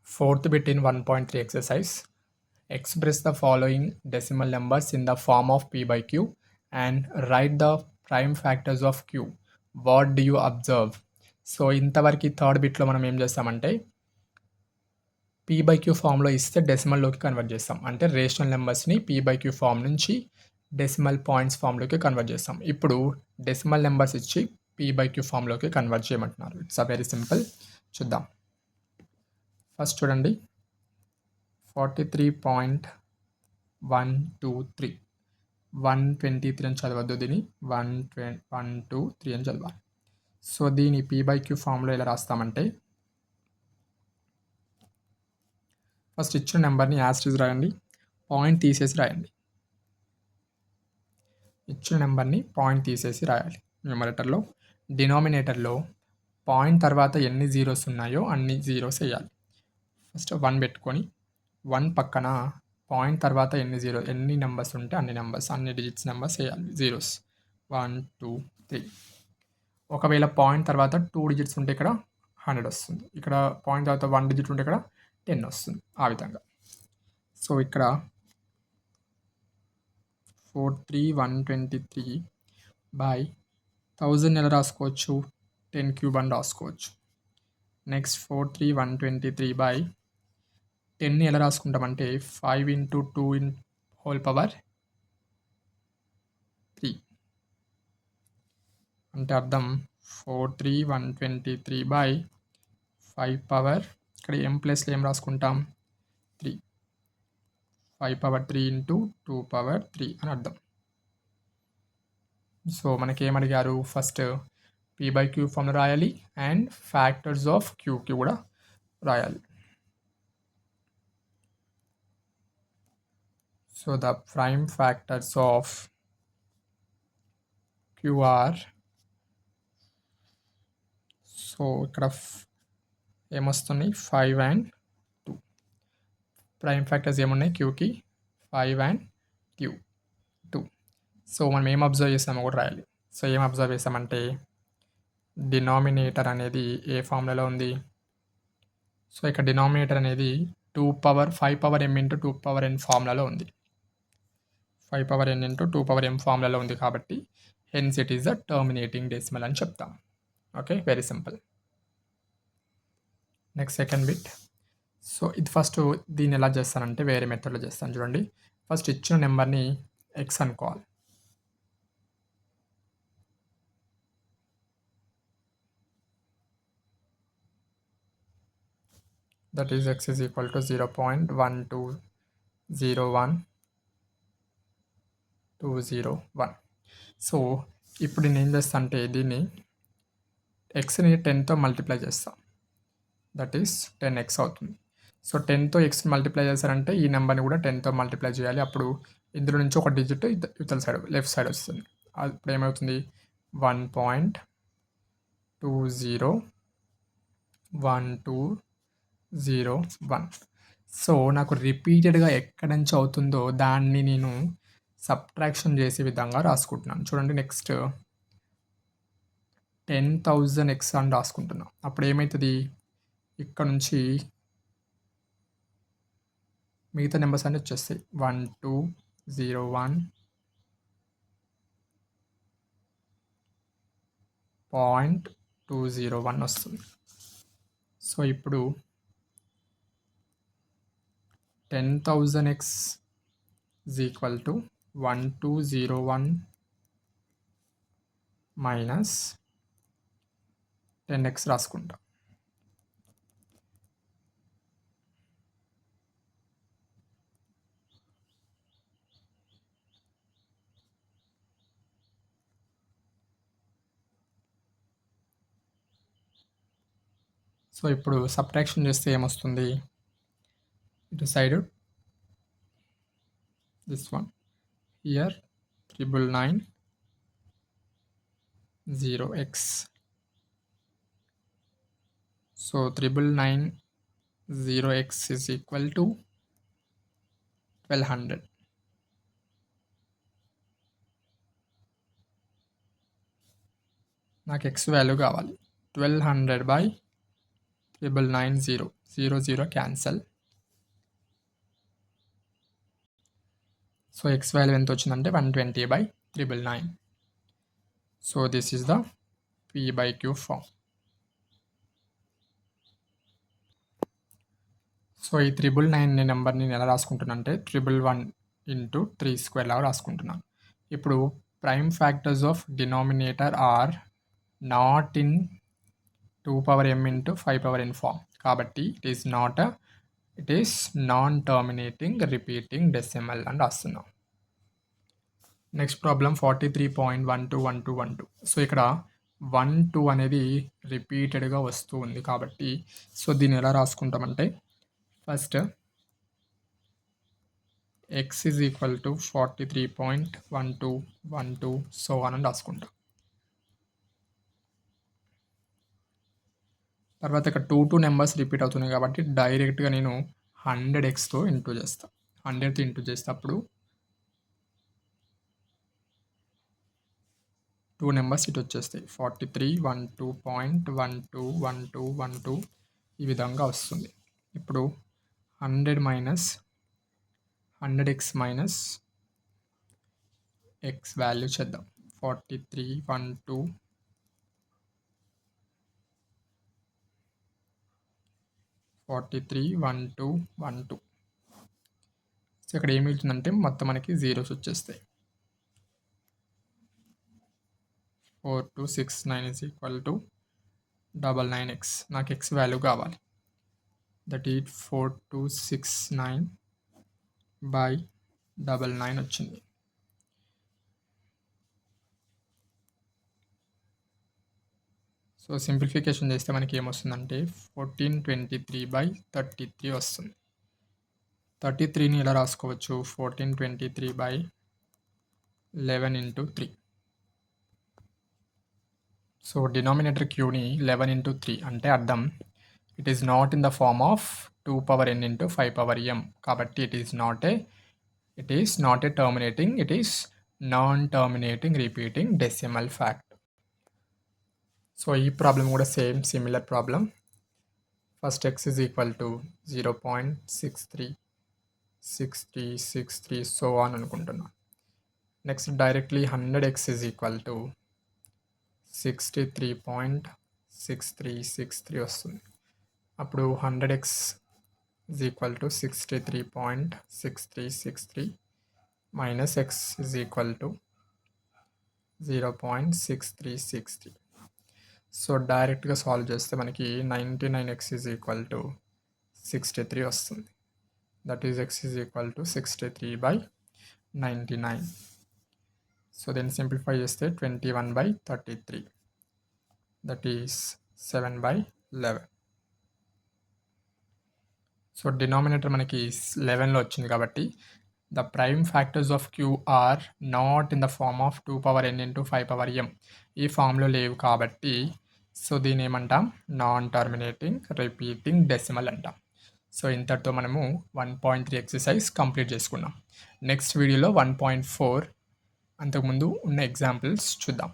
Fourth bit in 1.3 exercise. Express the following decimal numbers in the form of p by q and write the prime factors of q. What do you observe? So ఇంతవరకు third బిట్లో మనం ఏం చేస్తామంటే P by Q ఫామ్లో ఇస్తే డెసిమల్లోకి convert చేస్తాం. అంటే rational నెంబర్స్ని P by Q form నుంచి డెసిమల్ పాయింట్స్ ఫామ్లోకి కన్వర్ట్ చేస్తాం. ఇప్పుడు డెసిమల్ నెంబర్స్ ఇచ్చి పీ బై క్యూ ఫామ్లోకి కన్వర్ట్ చేయమంటున్నారు. It's a very simple. చూద్దాం. ఫస్ట్ చూడండి 43.123 123 అని చదవద్దు, దీన్ని 123 అని చదవాలి. సో దీని పీ బై క్యూ ఫామ్లో ఎలా రాస్తామంటే ఫస్ట్ ఇచ్చిన నెంబర్ని యాస్టీస్ రాయండి, పాయింట్ తీసేసి రాయండి. ఇచ్చిన నెంబర్ని పాయింట్ తీసేసి రాయాలి న్యూమరేటర్లో. డినామినేటర్లో పాయింట్ తర్వాత ఎన్ని జీరోస్ ఉన్నాయో అన్ని జీరోస్ వేయాలి. ఫస్ట్ 1 పెట్టుకొని 1 పక్కన పాయింట్ తర్వాత ఎన్ని నెంబర్స్ ఉంటే అన్ని నెంబర్స్, అన్ని డిజిట్స్ నెంబర్స్ వేయాలి, జీరోస్. 1 2 3. ఒకవేళ పాయింట్ తర్వాత 2 డిజిట్స్ ఉంటే ఇక్కడ 100 వస్తుంది, ఇక్కడ పాయింట్ తర్వాత 1 డిజిట్ ఉంటే ఇక్కడ 10 వస్తుంది, ఆ విధంగా. సో ఇక్కడ 43,123 బై 1000 ఎలా రాసుకోవచ్చు, 10 క్యూబ్ అని రాసుకోవచ్చు. నెక్స్ట్ 43,123 బై 10ని ఎలా రాసుకుంటామంటే 5 ఇంటూ 2 హోల్ పవర్ 3 అంటే అర్థం 43,123 బై 5 పవర్, ఇక్కడ m ప్లస్లో ఏం రాసుకుంటాం 3, 5 పవర్ 3 ఇంటూ 2 పవర్ 3 అని అర్థం. సో మనకేమడిగారు, ఫస్ట్ పీ బై క్యూ ఫామ్లో రాయాలి అండ్ ఫ్యాక్టర్స్ ఆఫ్ క్యూకి కూడా రాయాలి. So the prime factors of Q are, so ఇక్కడ ఏమొస్తుంది 5 and 2. ప్రైమ్ ఫ్యాక్టర్స్ ఏమున్నాయి క్యూకి 5 and 2. సో మనం ఏం అబ్జర్వ్ చేసామో కూడా రాయాలి. సో ఏం అబ్జర్వ్ చేసామంటే డినామినేటర్ అనేది ఏ ఫార్ములాలో ఉంది. సో ఇక్కడ డినామినేటర్ అనేది 5 power m into 2 power n ఫార్ములాలో ఉంది. 5 power n into 2 power m ఫార్ములాలో ఉంది కాబట్టి hence it is the terminating decimal అని చెప్తాం. Okay, very simple. Next second bit. So ఇది ఫస్ట్ దీన్ని ఎలా చేస్తానంటే వేరే మెథడ్లో చేస్తాను. చూడండి, ఫస్ట్ ఇచ్చిన నెంబర్ని ఎక్స్ అనుకోవాలి. That is x is equal to 0.1201201. So ఇప్పుడు నేను ఏం చేస్తాను అంటే దీన్ని ఎక్స్ని 10తో మల్టిప్లై చేస్తాను, దట్ ఈస్ 10x అవుతుంది. సో 10తో ఎక్స్ని మల్టిప్లై చేశారంటే ఈ నెంబర్ని కూడా 10తో మల్టిప్లై చేయాలి. అప్పుడు ఇందులో నుంచి ఒక డిజిట్ ఇవతల సైడ్ లెఫ్ట్ సైడ్ వస్తుంది. అప్పుడు ఏమవుతుంది 1.20121. సో నాకు రిపీటెడ్గా ఎక్కడి నుంచి అవుతుందో దాన్ని నేను సబ్ట్రాక్షన్ చేసే విధంగా రాసుకుంటున్నాను. చూడండి, నెక్స్ట్ 10,000x అని రాసుకుంటున్నాను. అప్పుడు ఏమవుతుంది, ఇక్కడ నుంచి మిగతా నెంబర్స్ అన్నీ వచ్చేస్తాయి. 1201.201 వస్తుంది. సో ఇప్పుడు 10,000x is equal to 1201 minus 10x రాసుకుంటా. సో ఇప్పుడు సబ్ట్రాక్షన్ చేస్తే ఏమొస్తుంది, ఇటు side this one here 999 0x. So 999 0x is equal to 1200. నాకు x వాల్యూ కావాలి. 1200 by 999 0 0 0 cancel. So x value ఎంత వచ్చిందంటే 120/999. So this is the p/q form. So ఈ 999 నెంబర్ని నేను ఎలా రాసుకుంటున్నాను అంటే 111 ఇంటూ 3² లాగా రాసుకుంటున్నాను. ఇప్పుడు prime factors of denominator are not in 2m into 5n form. కాబట్టి it is non terminating repeating decimal అని రాస్తున్నాం. Next problem 43.121212. సో ఇక్కడ 1 2 అనేది రిపీటెడ్గా వస్తూ ఉంది కాబట్టి సో దీన్ని ఎలా రాసుకుంటామంటే first x is equal to 43.1212 so అని రాసుకుంటాం. తర్వాత ఇక్కడ 2 నెంబర్స్ రిపీట్ అవుతున్నాయి కాబట్టి డైరెక్ట్గా నేను 100xతో ఇంటూ చేస్తాను. 100తో ఇంటూ చేస్తే అప్పుడు 2 నెంబర్స్ ఇటు వచ్చేస్తాయి. 4312.121212 ఈ విధంగా వస్తుంది. ఇప్పుడు 100 minus 100x minus x value చేద్దాం. 431212. సో ఇక్కడ ఏమి వెళ్తుందంటే మొత్తం మనకి జీరోస్ వచ్చేస్తాయి. 4269 is equal to 99x. నాకు x వాల్యూ కావాలి. దట్ ఈజ్ 4269/99 వచ్చింది. సో సింప్లిఫికేషన్ చేస్తే మనకి ఏమొస్తుందంటే 1423/33 వస్తుంది. 33ని ఎలా రాసుకోవచ్చు? 1423/11 ఇంటూ 3. సో డినామినేటర్ క్యూని 11 ఇంటూ 3 అంటే అర్థం it is not in the form of 2n into 5m. కాబట్టి it is not a terminating, it is non terminating repeating decimal fact. So ఈ ప్రాబ్లం కూడా same similar problem. First x is equal to 0.636363 so on అనుకుంటున్నాను. Next directly 100x is equal to 63.6363 వస్తుంది. అప్పుడు 100x is equal to 63.6363 minus x is equal to 0.6363. So డైరెక్ట్గా solve చేస్తే మనకి 99x is equal to 63 వస్తుంది. That is x is equal to 63/99. So దీన్ని simplify చేస్తే 21/33. That is 7/11. So denominator మనకి 11లో వచ్చింది కాబట్టి the prime factors of q are not in the form of 2n into 5m. ఈ ఫామ్లో లేవు కాబట్టి సో దీని ఏమంటాం? నాన్ టర్మినేటింగ్ రిపీటింగ్ డెసిమల్ అంటాం. సో ఇంతటితో మనము 1.3 ఎక్సర్సైజ్ కంప్లీట్ చేసుకున్నాం. నెక్స్ట్ వీడియోలో 1.4 అంతకుముందు ఉన్న ఎగ్జాంపుల్స్ చూద్దాం.